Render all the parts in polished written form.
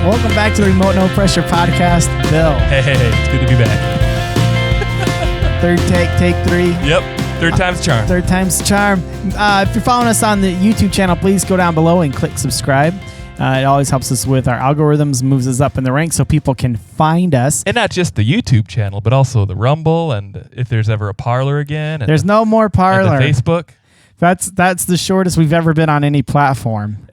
Welcome back to the Remote No Pressure Podcast, Bill. Hey, it's good to be back. Third take 3. Yep, third time's a charm. Third time's a charm. If you're following us on the YouTube channel, please go down below and click subscribe. It always helps us with our algorithms, moves us up in the ranks so people can find us. And not just the YouTube channel, but also the Rumble, and if there's ever a Parler again. And there's no more Parler. And the Facebook. That's the shortest we've ever been on any platform.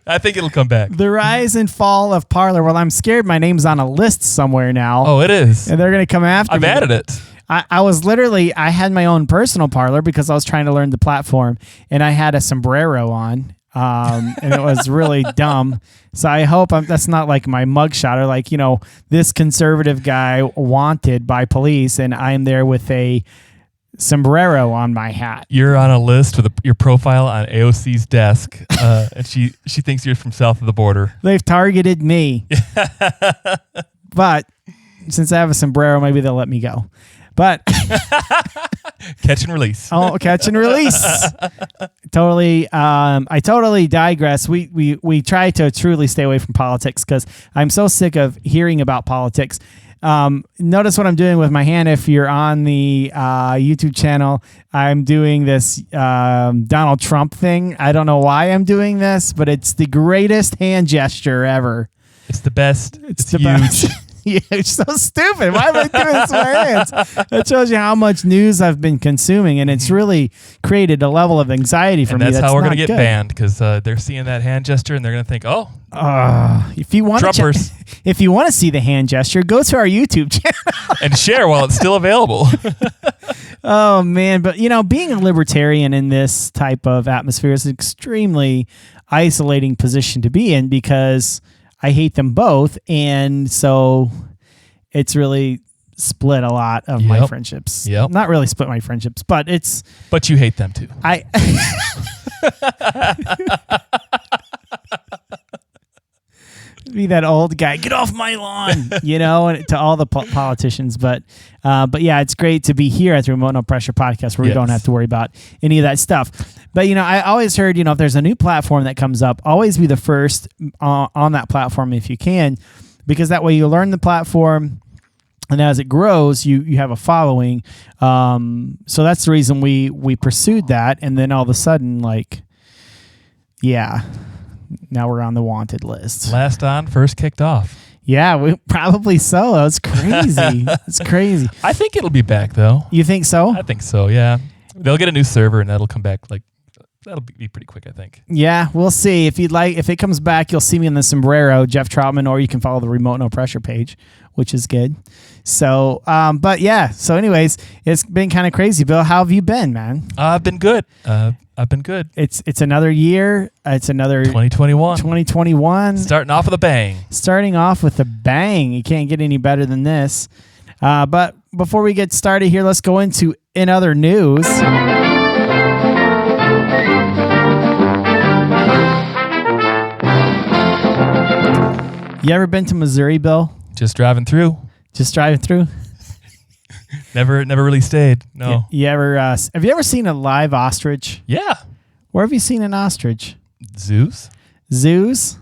I think it'll come back. The rise and fall of Parler. Well, I'm scared my name's on a list somewhere now. Oh, it is. And they're going to come after me. I've added it. I had my own personal Parler because I was trying to learn the platform, and I had a sombrero on, and it was really dumb. So I hope that's not like my mugshot or like, this conservative guy wanted by police, and I'm there with a sombrero on my hat. You're on a list with your profile on AOC's desk, and she thinks you're from south of the border. They've targeted me. But since I have a sombrero, maybe they'll let me go. But catch and release. Oh, catch and release. Totally. I totally digress. We try to truly stay away from politics because I'm so sick of hearing about politics. Notice what I'm doing with my hand. If you're on the YouTube channel, I'm doing this Donald Trump thing. I don't know why I'm doing this, but it's the greatest hand gesture ever. It's the best. It's the huge. Best. Yeah, it's so stupid. Why am I doing this with my hands? That shows you how much news I've been consuming, and it's really created a level of anxiety for me. That's how we're going to get good. Banned because they're seeing that hand gesture and they're going to think, oh, if you want Trumpers. If you want to see the hand gesture, go to our YouTube channel and share while it's still available. Oh man, but being a libertarian in this type of atmosphere is an extremely isolating position to be in because I hate them both, and so it's really split a lot of my friendships. Yep. Not really split my friendships, but it's... But you hate them too. Be that old guy, get off my lawn, and to all the politicians. But yeah, it's great to be here at the Remote No Pressure Podcast where we don't have to worry about any of that stuff. But, I always heard, if there's a new platform that comes up, always be the first on that platform if you can, because that way you learn the platform. And as it grows, you have a following. So that's the reason we pursued that. And then all of a sudden, now we're on the wanted list. Last on, first kicked off. Yeah, probably so. That's crazy. It's crazy. I think it'll be back, though. You think so? I think so, yeah. They'll get a new server, and that'll come back, that'll be pretty quick, I think. Yeah, we'll see. If it comes back, you'll see me in the sombrero, Jeff Troutman, or you can follow the Remote No Pressure page, which is good. So, but yeah. So anyways, it's been kind of crazy. Bill, how have you been, man? I've been good. It's another year. It's another 2021. 2021. Starting off with a bang. You can't get any better than this. But before we get started here, let's go into in other news. You ever been to Missouri, Bill? Just driving through. Never really stayed. No. You ever? Have you ever seen a live ostrich? Yeah. Where have you seen an ostrich? Zoos.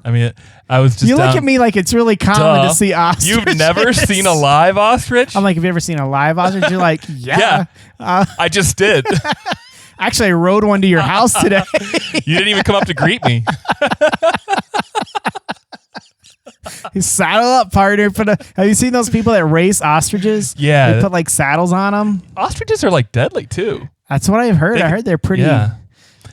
I mean, I was just. You look at me like it's really common to see ostriches. You've never seen a live ostrich? I'm like, have you ever seen a live ostrich? You're like, yeah. I just did. Actually, I rode one to your house today. You didn't even come up to greet me. Saddle up, partner. Have you seen those people that race ostriches? Yeah. They put saddles on them. Ostriches are deadly too. That's what I've heard. I heard they're pretty. Yeah.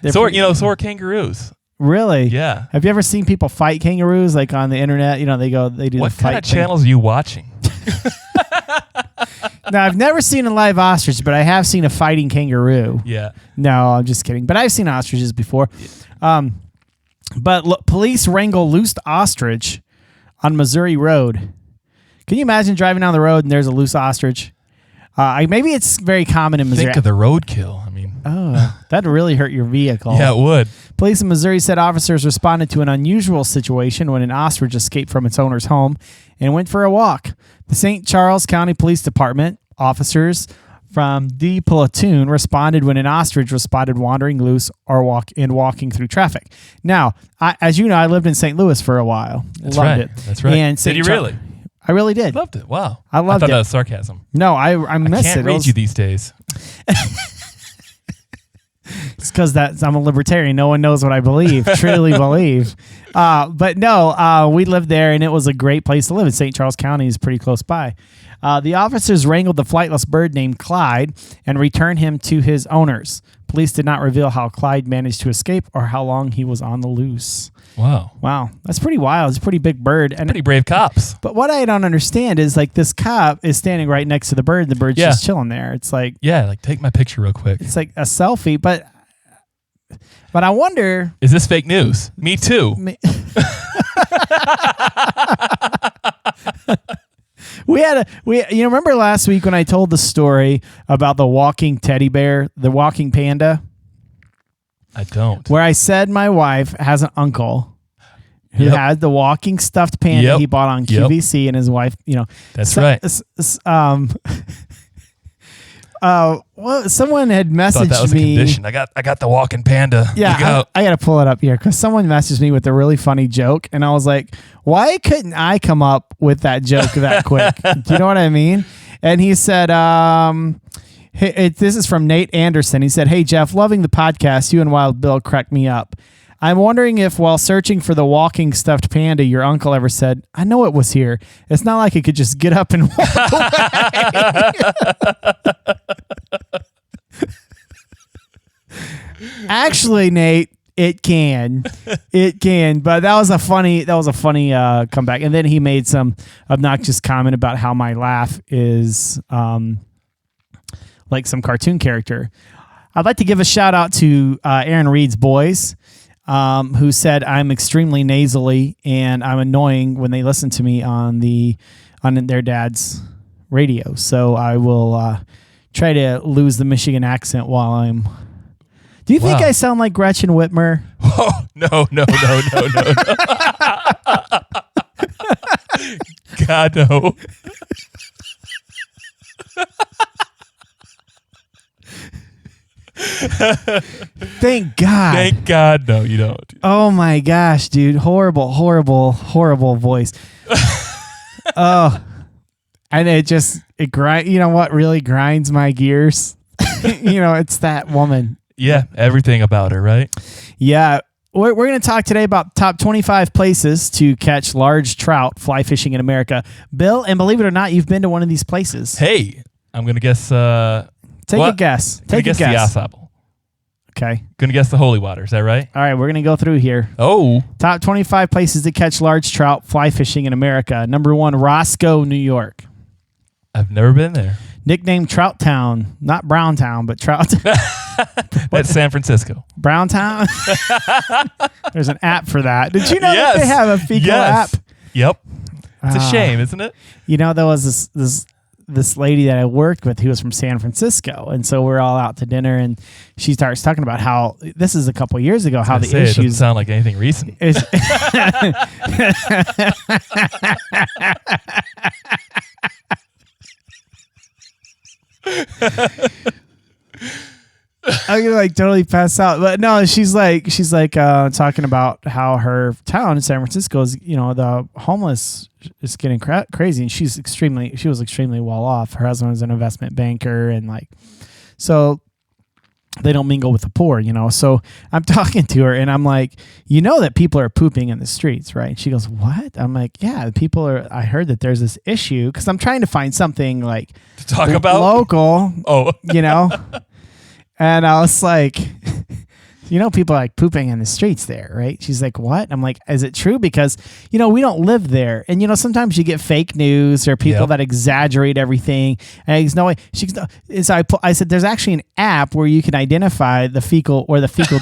So are kangaroos. Really? Yeah. Have you ever seen people fight kangaroos on the internet? They do what the fight. What kind of channels are you watching? Now, I've never seen a live ostrich, but I have seen a fighting kangaroo. Yeah. No, I'm just kidding. But I've seen ostriches before. Yeah. But police wrangle loose ostrich on Missouri Road. Can you imagine driving down the road and there's a loose ostrich? Maybe it's very common in Missouri. Think of the roadkill. That'd really hurt your vehicle. Yeah, it would. Police in Missouri said officers responded to an unusual situation when an ostrich escaped from its owner's home and went for a walk. The St. Charles County Police Department officers from the platoon responded when an ostrich was spotted wandering loose or walking through traffic. Now, as you know, I lived in St. Louis for a while. That's Loved right. it. That's right. And Did you really? I really did. Loved it. Wow. I loved thought it. that was sarcasm. No, I miss it. I can't read you these days. It's because I'm a libertarian. No one knows what I believe, truly believe. But no, we lived there, and it was a great place to live. In St. Charles County is pretty close by. The officers wrangled the flightless bird named Clyde and returned him to his owners. Police did not reveal how Clyde managed to escape or how long he was on the loose. Wow. That's pretty wild. It's a pretty big bird. And pretty brave cops. But what I don't understand is like this cop is standing right next to the bird. And the bird's just chilling there. It's like, like take my picture real quick. It's like a selfie, but I wonder, is this fake news? Me too. Remember last week when I told the story about the walking teddy bear, the walking panda? I don't. Where I said my wife has an uncle who had the walking stuffed panda he bought on QVC, and his wife, That's right. Well, someone had messaged that was me. A condition. I got the walking panda. Yeah, I got to pull it up here because someone messaged me with a really funny joke, and I was like, "Why couldn't I come up with that joke that quick?" Do you know what I mean? And he said, this is from Nate Anderson. He said, "Hey Jeff, loving the podcast. You and Wild Bill cracked me up. I'm wondering if while searching for the walking stuffed panda, your uncle ever said, 'I know it was here. It's not like it could just get up and walk away.'" Actually, Nate, it can. But that was a funny comeback. And then he made some obnoxious comment about how my laugh is like some cartoon character. I'd like to give a shout out to Aaron Reed's boys, who said I'm extremely nasally and I'm annoying when they listen to me on their dad's radio. So I will try to lose the Michigan accent while I'm. Do you think I sound like Gretchen Whitmer? Oh, no. God, no. Thank God. Thank God, no, you don't. Oh my gosh, dude. Horrible voice. Oh. And it grind. You know what really grinds my gears? It's that woman. Yeah, everything about her, right? Yeah. We're going to talk today about top 25 places to catch large trout fly fishing in America. Bill, and believe it or not, you've been to one of these places. Hey, I'm going to guess... Take a guess. Take a guess. The Asapple. Okay. Going to guess the Holy Water. Is that right? All right, we're going to go through here. Oh. Top 25 places to catch large trout fly fishing in America. Number 1, Roscoe, New York. I've never been there. Nicknamed Trout Town. Not Brown Town, but Trout Town. That's San Francisco. Brown Town? There's an app for that. Did you know that they have a fecal app? Yep. It's a shame, isn't it? There was this lady that I worked with who was from San Francisco, and so we're all out to dinner, and she starts talking about how this is a couple of years ago, how the issues. It doesn't sound like anything recent. I'm gonna totally pass out, but no, she's talking about how her town in San Francisco is, the homeless is getting crazy, and she was extremely well off. Her husband was an investment banker, and so they don't mingle with the poor, So I'm talking to her, and I'm like, that people are pooping in the streets, right? And she goes, "What?" I'm like, "Yeah, people are. I heard that there's this issue because I'm trying to find something to talk about local. Oh, And I was like, people are pooping in the streets there, right? She's like, "What?" I'm like, "Is it true?" Because, we don't live there. And, sometimes you get fake news or people that exaggerate everything. And there's no way. So I said, there's actually an app where you can identify the fecal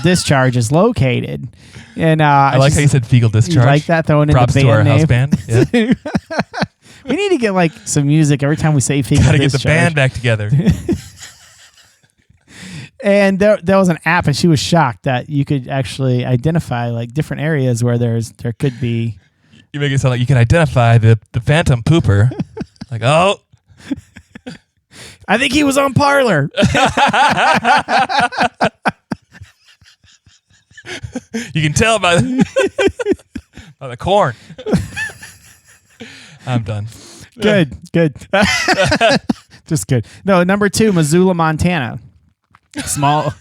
discharge is located. And I like how you said fecal discharge. You like that? Throwing in the band to our name. house band. Yeah. We need to get some music every time we say fecal discharge. Gotta get the band back together. And there was an app, and she was shocked that you could actually identify different areas where there could be. You make it sound like you can identify the phantom pooper. Oh. I think he was on Parlor. You can tell by the corn. I'm done. Good. Just good. No, number 2, Missoula, Montana. Small.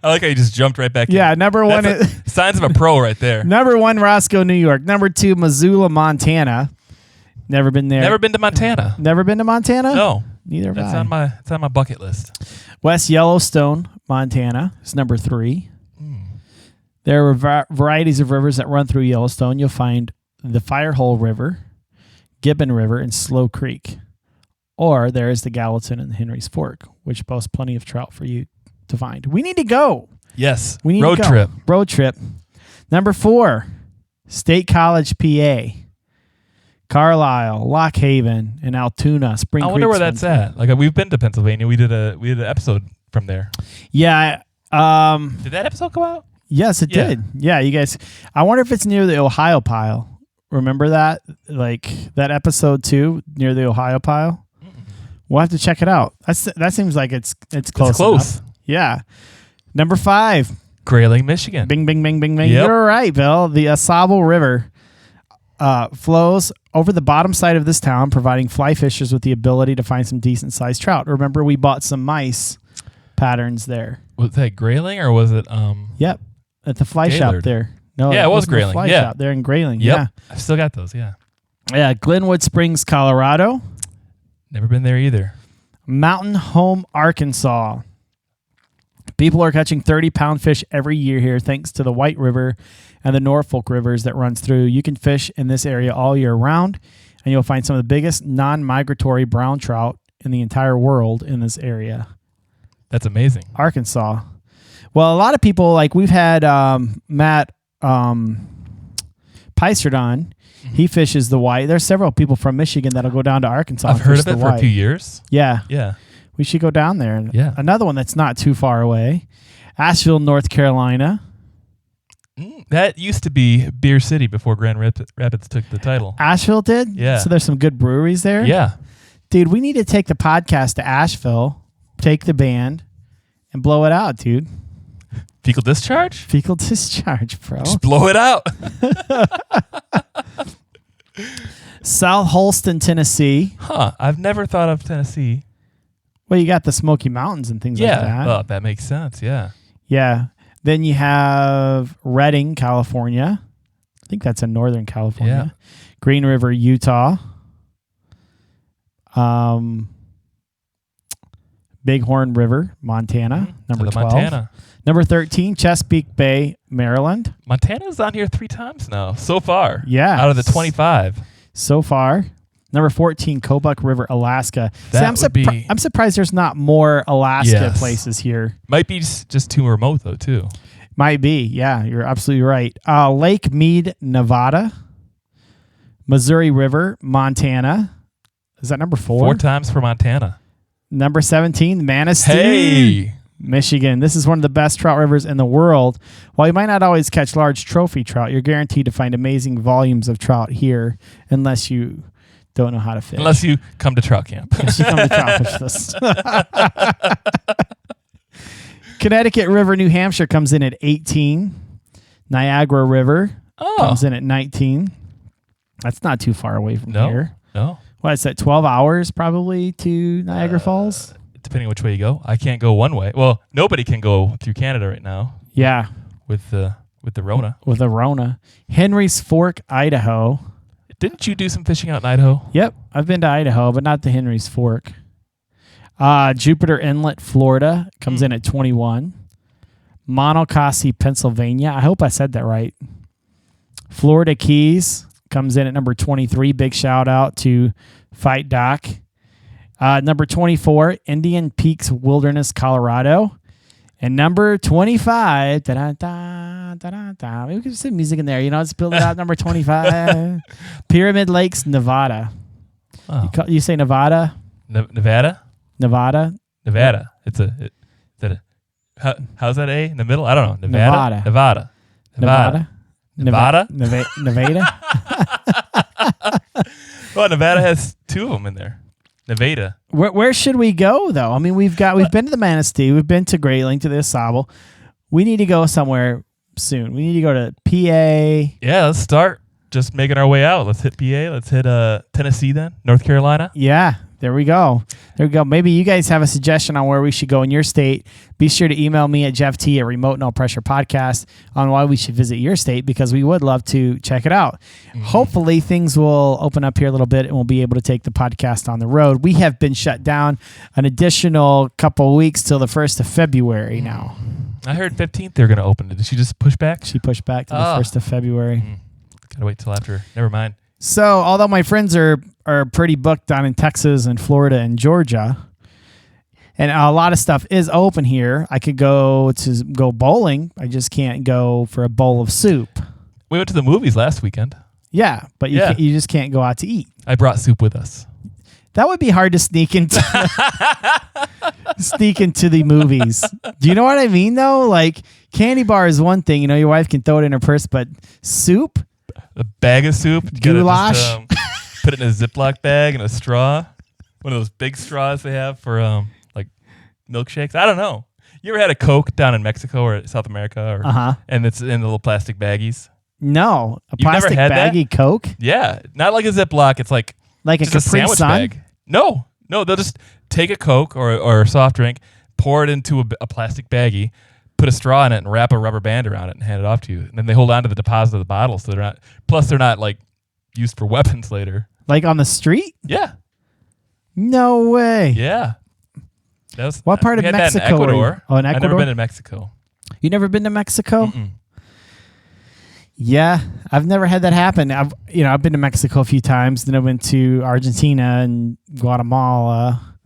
I like how you just jumped right back in. Yeah, number 1. Signs of a pro right there. Number 1, Roscoe, New York. Number 2, Missoula, Montana. Never been there. Never been to Montana. Never been to Montana? No. Neither have It's on my bucket list. West Yellowstone, Montana is number 3. There are varieties of rivers that run through Yellowstone. You'll find the Firehole River, Gibbon River, and Slow Creek. Or there is the Gallatin and the Henry's Fork, which boast plenty of trout for you to find. We need to go. Yes. We need Road to go. trip. Road trip. Number 4, State College, PA. Carlisle, Lock Haven, and Altoona. Spring I Creek. wonder where that's at. Like we've been to Pennsylvania. We did an episode from there. Yeah. Did that episode come out? Yes, it did. Yeah, you guys. I wonder if it's near the Ohio Pile. Remember that? Like that episode 2 near the Ohio Pile? We'll have to check it out. That seems like it's close. It's close. Enough. Yeah. Number 5. Grayling, Michigan. Bing, bing, bing, bing, bing. Yep. You're right, Bill. The Asable River flows over the bottom side of this town, providing fly fishers with the ability to find some decent-sized trout. Remember, we bought some mice patterns there. Was that Grayling or was it? Yep. At the fly shop Gaylord. there. No, Yeah, it was wasn't the Grayling. Fly Yeah. shop there in Grayling. Yep. Yeah. I've still got those. Yeah. Yeah. Glenwood Springs, Colorado. Never been there either. Mountain Home, Arkansas. People are catching 30-pound fish every year here thanks to the White River and the Norfolk Rivers that runs through. You can fish in this area all year round, and you'll find some of the biggest non-migratory brown trout in the entire world in this area. That's amazing. Arkansas. Well, a lot of people, like we've had Matt Peisert on. He fishes the white. There's several people from Michigan that'll go down to Arkansas. I've and heard fish of it the for a white. few years. Yeah. Yeah. We should go down there. Yeah. Another one that's not too far away. Asheville, North Carolina. That used to be Beer City before Grand Rapids took the title. Asheville did? Yeah. So there's some good breweries there? Yeah. Dude, we need to take the podcast to Asheville, take the band, and blow it out, dude. Fecal discharge? Fecal discharge, bro. Just blow it out. South Holston, Tennessee. Huh. I've never thought of Tennessee. Well, you got the Smoky Mountains and things like that. Yeah. Well, that makes sense. Yeah. Yeah. Then you have Redding, California. I think that's in Northern California. Yeah. Green River, Utah. Bighorn River, Montana. Number 12. Montana. Number 13, Chesapeake Bay, Maryland. Montana's on here 3 times now so far. Yeah. Out of the 25. So far. Number 14, Kobuk River, Alaska. That See, I'm surprised there's not more Alaska places here. Might be just too remote, though, too. Might be. Yeah, you're absolutely right. Lake Mead, Nevada. Missouri River, Montana. Is that number 4? 4 times for Montana. Number 17, Manistee. Hey! Michigan. This is one of the best trout rivers in the world. While you might not always catch large trophy trout, you're guaranteed to find amazing volumes of trout here unless you don't know how to fish. Unless you come to trout camp. Unless you come to trout fish this. Connecticut River, New Hampshire comes in at 18. Niagara River comes in at 19. That's not too far away from here. No. What is that, 12 hours probably to Niagara Falls? Depending which way you go. I can't go one way. Well, nobody can go through Canada right now. Yeah. With the Rona. With the Rona. Henry's Fork, Idaho. Didn't you do some fishing out in Idaho? Yep. I've been to Idaho, but not the Henry's Fork. Jupiter Inlet, Florida comes in at 21. Monocacy, Pennsylvania. I hope I said that right. Florida Keys comes in at number 23. Big shout out to Fight Doc. Number 24, Indian Peaks Wilderness, Colorado. And number 25, da-da-da-da-da-da. Maybe we could some music in there. You know, let's build it out. Number 25, Pyramid Lakes, Nevada. Oh. You say Nevada? Nevada? Nevada? Nevada. How's that A in the middle? I don't know. Nevada? Nevada. Nevada? Nevada? Well, Nevada has 2 of them in there. Nevada. Where should we go though? I mean, we've been to the Manistee, we've been to Grayling, to the Asheville. We need to go somewhere soon. We need to go to PA. Yeah, let's start just making our way out. Let's hit PA. Let's hit Tennessee then. North Carolina. Yeah, there we go. Maybe you guys have a suggestion on where we should go in your state. Be sure to email me at jefft at Remote No Pressure Podcast on why we should visit your state, because we would love to check it out. Mm-hmm. Hopefully things will open up here a little bit and we'll be able to take the podcast on the road. We have been shut down an additional couple of weeks till the 1st of February now. I heard 15th they're going to open it. Did she just push back? She pushed back to the 1st of February. Gotta wait till after. Never mind. So, although my friends are pretty booked down in Texas and Florida and Georgia, and a lot of stuff is open here, I could go bowling. I just can't go for a bowl of soup. We went to the movies last weekend. Yeah, but you just can't go out to eat. I brought soup with us. That would be hard to sneak into the movies. Do you know what I mean, though? Like, candy bar is one thing. You know, your wife can throw it in her purse, but soup? A bag of soup? Goulash? Just, put it in a Ziploc bag and a straw. One of those big straws they have for, like, milkshakes. I don't know. You ever had a Coke down in Mexico or South America? And it's in the little plastic baggies? No. A You've plastic never had baggie that? Coke? Yeah. Not like a Ziploc. It's like a just a sandwich bag. No, they'll just take a Coke or a soft drink, pour it into a plastic baggie, put a straw in it, and wrap a rubber band around it and hand it off to you. And then they hold on to the deposit of the bottle, so they're not like used for weapons later. Like on the street? Yeah. No way. Yeah. What part of Mexico? In Ecuador. Oh, in Ecuador. I've never been to Mexico. You never been to Mexico? Mm-mm. Yeah, I've never had that happen. I've been to Mexico a few times. Then I went to Argentina and Guatemala.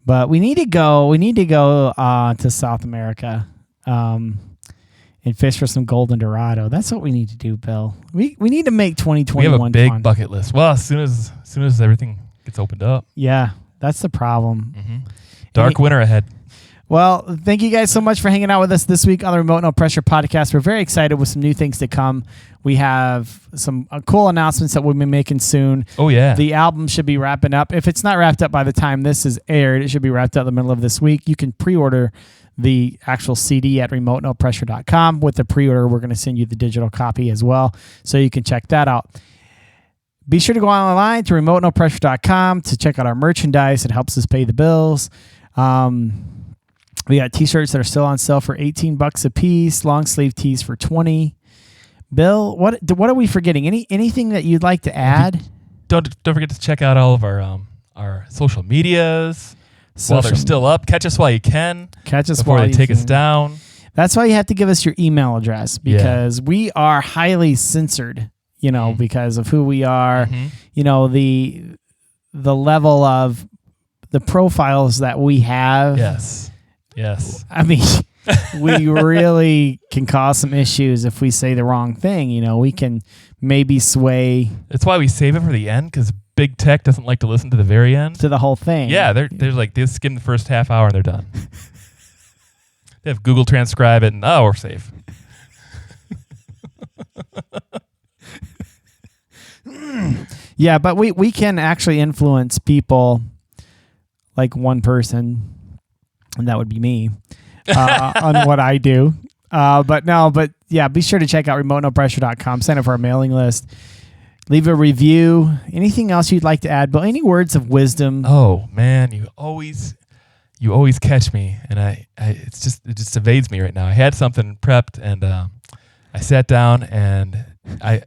But we need to go. We need to go to South America and fish for some golden dorado. That's what we need to do, Bill. We need to make 2021 We have a big fun. bucket list. Well, as soon as everything gets opened up. Yeah, that's the problem. Mm-hmm. Dark winter ahead. Well, thank you guys so much for hanging out with us this week on the Remote No Pressure Podcast. We're very excited with some new things to come. We have some cool announcements that we'll be making soon. Oh, yeah. The album should be wrapping up. If it's not wrapped up by the time this is aired, it should be wrapped up in the middle of this week. You can pre-order the actual CD at remotenopressure.com. With the pre-order, we're going to send you the digital copy as well, so you can check that out. Be sure to go online to remotenopressure.com to check out our merchandise. It helps us pay the bills. We got t-shirts that are still on sale for $18 a piece, long sleeve tees for $20. Bill, what are we forgetting? Anything that you'd like to add? Don't forget to check out all of our social medias while they're still up. Catch us while you can. Catch us before while they take us down. That's why you have to give us your email address, because we are highly censored, because of who we are. Mm-hmm. The level of the profiles that we have. Yes. I mean, we really can cause some issues if we say the wrong thing. We can maybe sway. That's why we save it for the end, because big tech doesn't like to listen to the very end. To the whole thing. Yeah, they're like, they skim the first half hour and they're done. They have Google transcribe it and, we're safe. Yeah, but we can actually influence people, like one person, and that would be me, on what I do. But yeah, be sure to check out remotenopressure.com. Sign up for our mailing list. Leave a review. Anything else you'd like to add? But any words of wisdom? Oh man, you always catch me, and it just evades me right now. I had something prepped, and I sat down, and I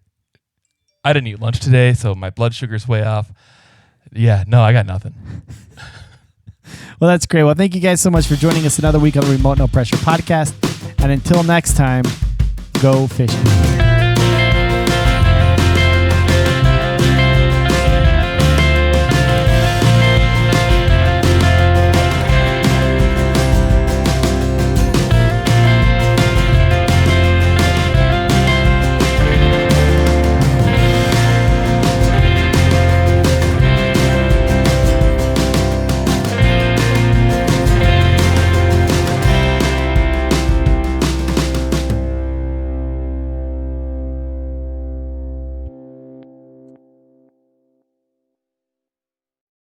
didn't eat lunch today, so my blood sugar's way off. Yeah, no, I got nothing. Well, that's great. Well, thank you guys so much for joining us another week on the Remote No Pressure Podcast. And until next time, go fishing.